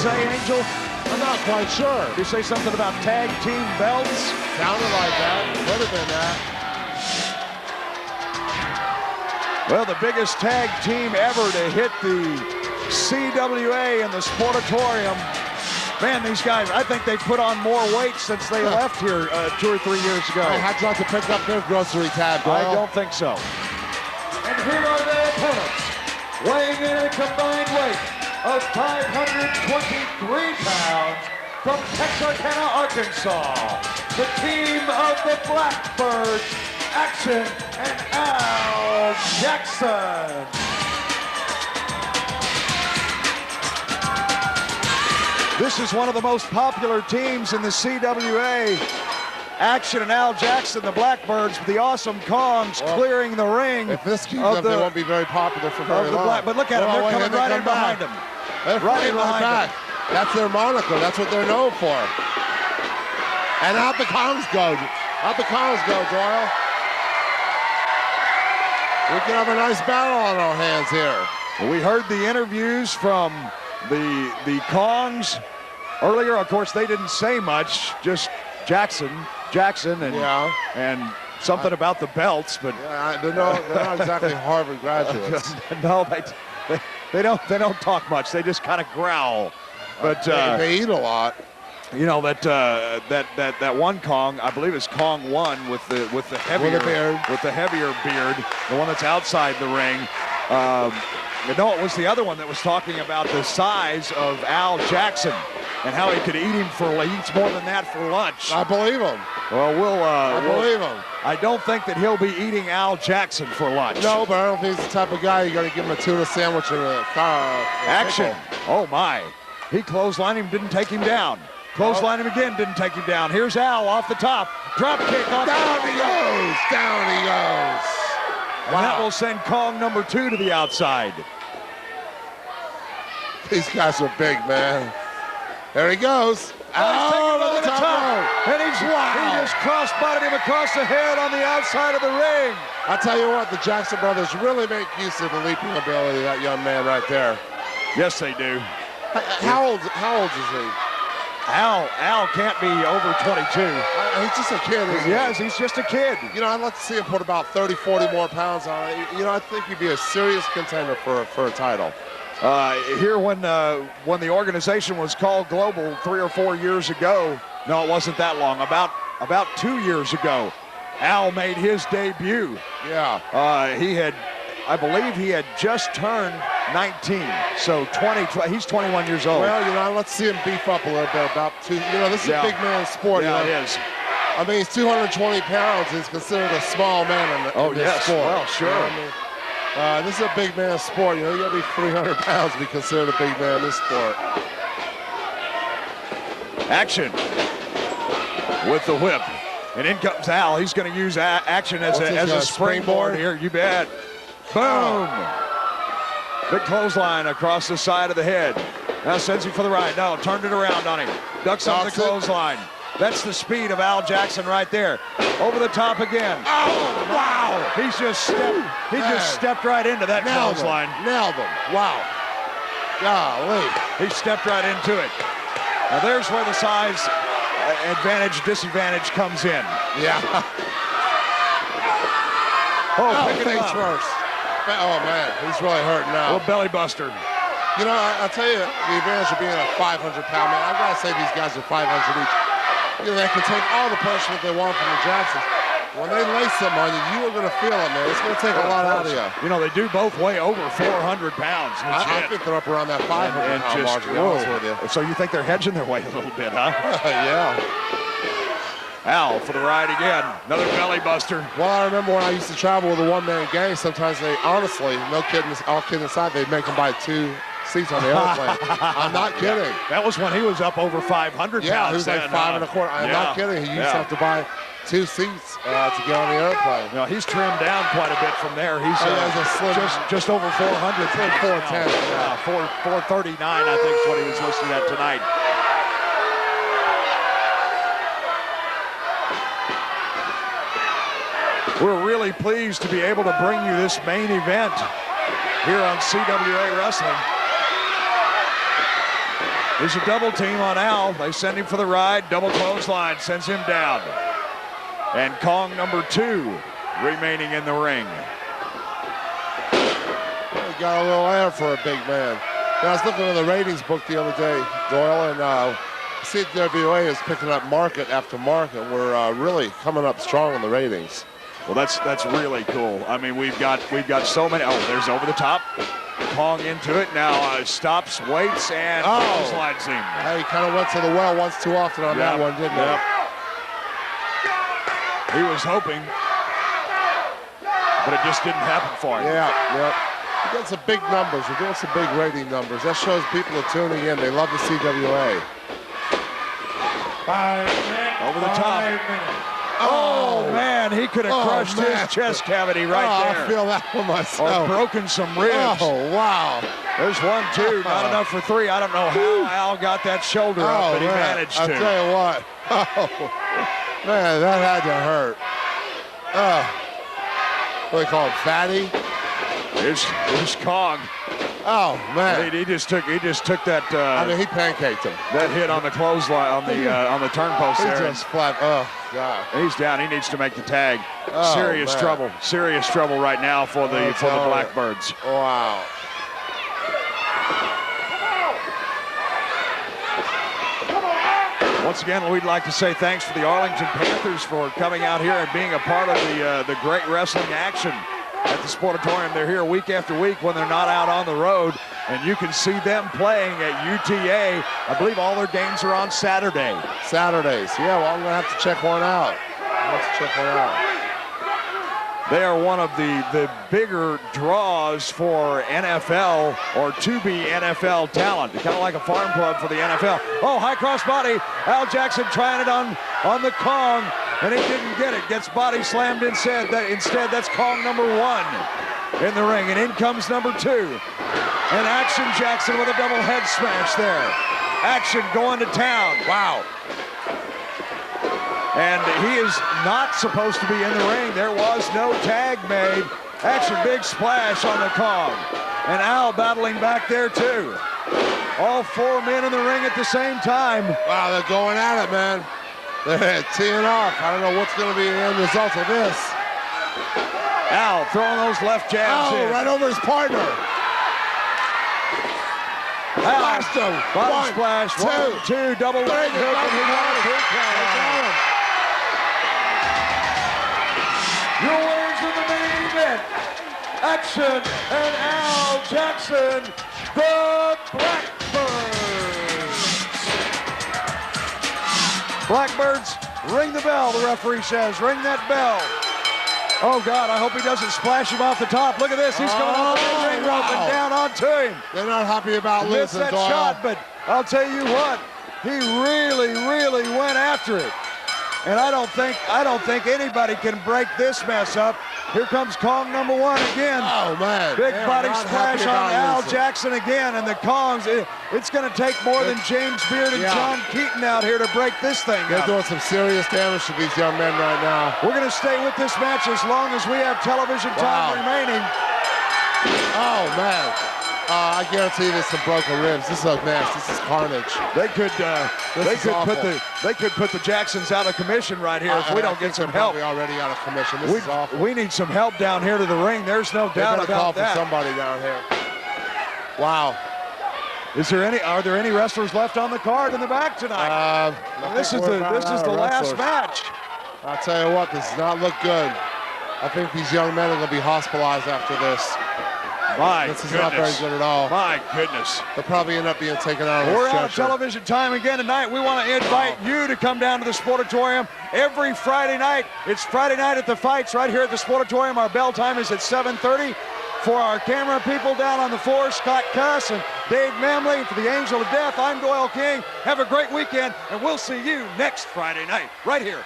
say, Angel? I'm not quite sure. Did you say something about tag team belts? Sounded like that. Could have been that. Well, the biggest tag team ever to hit the CWA in the Sportatorium. Man, these guys, I think they put on more weight since they left here 2 or 3 years ago. I had to have to pick up their grocery tab, Doyle. I don't think so. And here are their opponents, weighing in at a combined weight of 523 pounds from Texarkana, Arkansas, the team of the Blackbirds, Action and Al Jackson. This is one of the most popular teams in the CWA. Action and Al Jackson, the Blackbirds, with the Awesome Kongs clearing the ring. If this keeps up, they won't be very popular for very long. But look at them, they're coming right in behind them. They're right in behind them. That's their moniker. That's what they're known for. And out the Kongs go. Out the Kongs go, Doyle. We can have a nice battle on our hands here. We heard the interviews from the Kongs earlier. Of course, they didn't say much, just Jackson, and something about the belts, but they're not exactly Harvard graduates. No, they don't talk much. They just kind of growl. But they eat a lot. You know that one Kong, I believe is Kong 1 with the heavier beard, the one that's outside the ring. No, it was the other one that was talking about the size of Al Jackson and how he could eat him he eats more than that for lunch. I believe him. Well, I believe him. I don't think that he'll be eating Al Jackson for lunch. No, but I don't think he's the type of guy you're going to give him a tuna sandwich and a Action. Oh, my. He clotheslined him, didn't take him down. Clotheslined him again, didn't take him down. Here's Al off the top. Drop kick off. Down he goes. Down he goes. And that will send Kong number 2 to the outside. These guys are big, man. There he goes. Oh, the top. And he just cross-bodied him across the head on the outside of the ring. I tell you what, the Jackson brothers really make use of the leaping ability of that young man right there. Yes, they do. How old is he? Al can't be over 22. He's just a kid, isn't he? Yes, he's just a kid. You know, I'd like to see him put about 30, 40 more pounds on it. You know, I think he'd be a serious contender for a title. Here when the organization was called Global 3 or 4 years ago, no, it wasn't that long, about 2 years ago, Al made his debut. Yeah. I believe he had just turned 19, so he's 21 years old. Well, you know, let's see him beef up a little bit. This is a big man sport. Yeah, it is. I mean, he's 220 pounds. He's considered a small man in this sport. Well, sure. You know what I mean? This is a big man sport. You know, you got to be 300 pounds to be considered a big man in this sport. Action with the whip. And in comes Al. He's going to use Action as a springboard here. You bet. Boom. Big clothesline across the side of the head. Now sends him for the right. No, turned it around on him. Ducks on the clothesline. That's the speed of Al Jackson right there. Over the top again. Oh, wow. He just stepped right into that clothesline. Nailed him. Wow. Golly. He stepped right into it. Now there's where the size disadvantage comes in. Yeah. Pick it up. First. Oh, man, he's really hurting now. Little belly buster. You know, I'll tell you, the advantage of being a 500-pound man, I've got to say these guys are 500 each. You know, they can take all the punishment they want from the Jacksons. When they lace them on you, you are going to feel it, man. It's going to take a lot out of you. You know, they do both weigh over 400 pounds. I think they're up around that 500-pound mark, to be honest with you. So you think they're hedging their way a little bit, huh? Yeah. Al for the ride again. Another belly buster. Well, I remember when I used to travel with a one-man gang, sometimes they, honestly, no kidding, all kidding aside, they'd make them buy 2 seats on the airplane. I'm not kidding. That was when he was up over 500 pounds. Yeah, he was like 5 1/4. I'm not kidding. He used to have to buy 2 seats to get on the airplane. You know, he's trimmed down quite a bit from there. He's a slim, just over 400. 410. 439, I think is what he was listed at tonight. We're really pleased to be able to bring you this main event here on CWA Wrestling. There's a double team on Al. They send him for the ride. Double clothesline sends him down. And Kong number 2 remaining in the ring. He got a little air for a big man. I was looking at the ratings book the other day, Doyle, and CWA is picking up market after market. We're really coming up strong in the ratings. Well, that's really cool. I mean, we've got so many. Oh, there's over the top. Kong into it now. Stops, waits, and slides him. Hey, he kind of went to the well once too often on that one, didn't he? He was hoping, but it just didn't happen for him. Yeah. We're getting some big numbers. We're doing some big rating numbers. That shows people are tuning in. They love the CWA. 5 minutes. Over the top. 5 minutes. Oh, man, he could have crushed his chest cavity right there. I feel that for myself. Or broken some ribs. Oh, wow. There's 1, 2, not enough for 3. I don't know how Al got that shoulder up, but he managed to. I'll tell you what. Oh, man, that had to hurt. What do they call him, fatty? Here's Kong. Oh, man. He just took that. I mean, he pancaked him. That hit on the clothesline on the turnpost there. Just flat. Oh, God. He's down. He needs to make the tag. Oh, Serious trouble. Serious trouble right now for the Blackbirds. Wow. Once again, we'd like to say thanks to the Arlington Panthers for coming out here and being a part of the great wrestling action at the Sportatorium. They're here week after week when they're not out on the road, and you can see them playing at UTA. I believe all their games are on Saturday. Saturdays. Yeah, well, I'm going to have to check one out. They are one of the bigger draws for NFL or to-be NFL talent. Kind of like a farm club for the NFL. Oh, high cross body. Al Jackson trying it on the Kong, and he didn't get it. Gets body slammed instead. That's Kong number 1 in the ring, and in comes number 2. And Action Jackson with a double head smash there. Action going to town. Wow. And he is not supposed to be in the ring. There was no tag made. Action, big splash on the Kong. And Al battling back there too. All 4 men in the ring at the same time. Wow, they're going at it, man. They're teeing off. I don't know what's going to be the end result of this. Al throwing those left jabs in. Right over his partner. Blast him. Bottom splash. 1, 2, double leg hook, and he got a 3 count on him. Your winners in the main event, Action and Al Jackson, the Blackbirds. Blackbirds, ring the bell, the referee says. Ring that bell. Oh, God, I hope he doesn't splash him off the top. Look at this. He's going off the ring rope and down onto him. They're not happy about Missed losing, that shot, but I'll tell you what, he really went after it. And I don't think anybody can break this mess up. Here comes Kong number 1 again. Oh, man. Big body splash on Al Jackson again. And the Kongs, it's going to take more than James Beard and John Keaton out here to break this thing They're up. doing some serious damage to these young men right now. We're going to stay with this match as long as we have television time remaining. Oh, man. I guarantee there's some broken ribs. This is a mess. This is carnage. They could put the Jacksons out of commission right here if we don't get some help. We're already out of commission. This is awful. We need some help down here to the ring. There's no doubt about that. For somebody down here. Wow. Are there any wrestlers left on the card in the back tonight? This is the last match. I'll tell you what, this does not look good. I think these young men are going to be hospitalized after this. This is not very good at all. My goodness. They'll probably end up being taken out of the We're out of television time again tonight. We want to invite you to come down to the Sportatorium every Friday night. It's Friday night at the fights right here at the Sportatorium. Our bell time is at 7:30. For our camera people down on the floor, Scott Cuss and Dave Memley. For the Angel of Death, I'm Doyle King. Have a great weekend, and we'll see you next Friday night right here